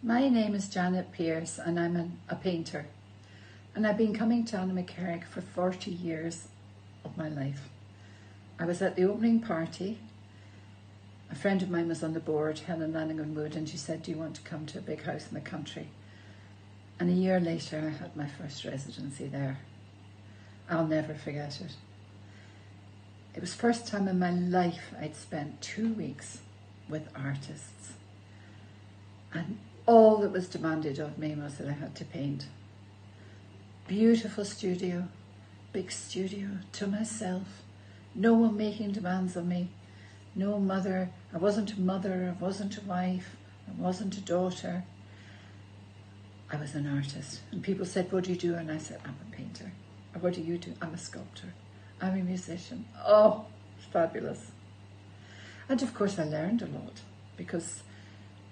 My name is Janet Pearce and I'm a painter, and I've been coming to alumni for 40 years of my life. I was at the opening party. A friend of mine was on the board, Helen Lanningham Wood, and she said, do you want to come to a big house in the country? And a year later I had my first residency there. I'll never forget it. It was the first time in my life I'd spent 2 weeks with artists, and all that was demanded of me was that I had to paint. Beautiful studio, big studio to myself, no one making demands on me, no mother. I wasn't a mother, I wasn't a wife, I wasn't a daughter. I was an artist, and people said, what do you do? And I said, I'm a painter. Or what do you do? I'm a sculptor. I'm a musician. Oh, fabulous. And of course I learned a lot, because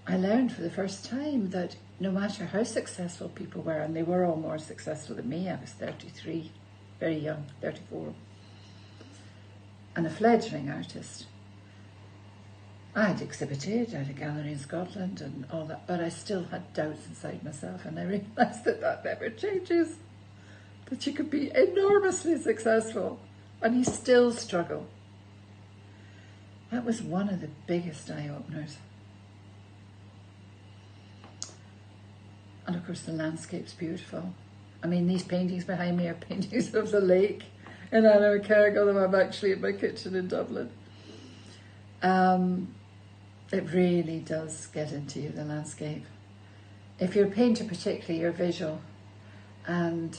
I learned for the first time that no matter how successful people were, and they were all more successful than me, I was 33, very young, 34, and a fledgling artist. I had exhibited at a gallery in Scotland and all that, but I still had doubts inside myself, and I realised that that never changes, that you could be enormously successful and you still struggle. That was one of the biggest eye-openers. And of course the landscape's beautiful. I mean, these paintings behind me are paintings of the lake in alumni, although I'm actually in my kitchen in Dublin. It really does get into you, the landscape. If you're a painter particularly, you're visual. And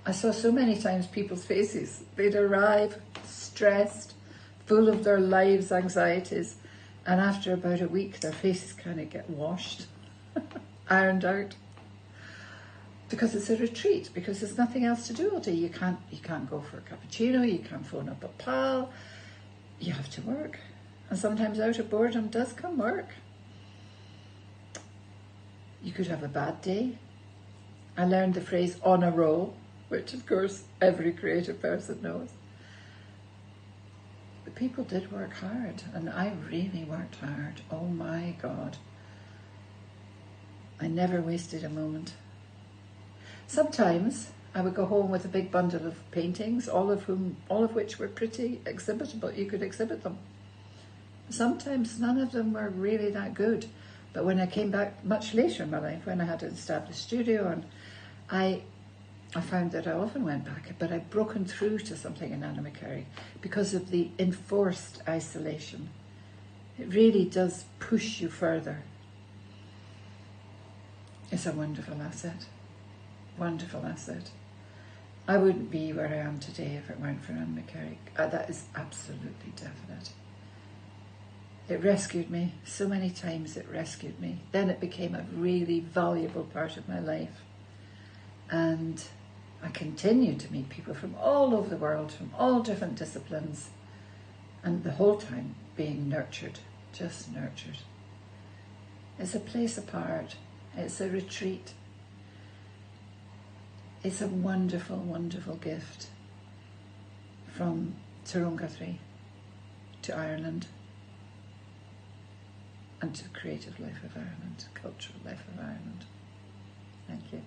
I saw so many times people's faces. They'd arrive stressed, full of their lives' anxieties, and after about a week their faces kind of get washed, ironed out. Because it's a retreat, because there's nothing else to do all day. You can't go for a cappuccino, you can't phone up a pal, you have to work. And sometimes out of boredom does come work. You could have a bad day. I learned the phrase on a roll, which of course every creative person knows. But people did work hard, and I really worked hard. Oh my God. I never wasted a moment. Sometimes I would go home with a big bundle of paintings, all of which were pretty exhibitable. You could exhibit them. Sometimes none of them were really that good. But when I came back much later in my life, when I had an established studio, and I found that I often went back, but I'd broken through to something in alumni because of the enforced isolation. It really does push you further. It's a wonderful asset. Wonderful asset. I wouldn't be where I am today if it weren't for alumni. That is absolutely definite. It rescued me. So many times it rescued me. Then it became a really valuable part of my life. And I continued to meet people from all over the world, from all different disciplines, and the whole time being nurtured, just nurtured. It's a place apart. It's a retreat. It's a wonderful, wonderful gift from Tyrone Guthrie to Ireland and to the creative life of Ireland, cultural life of Ireland. Thank you.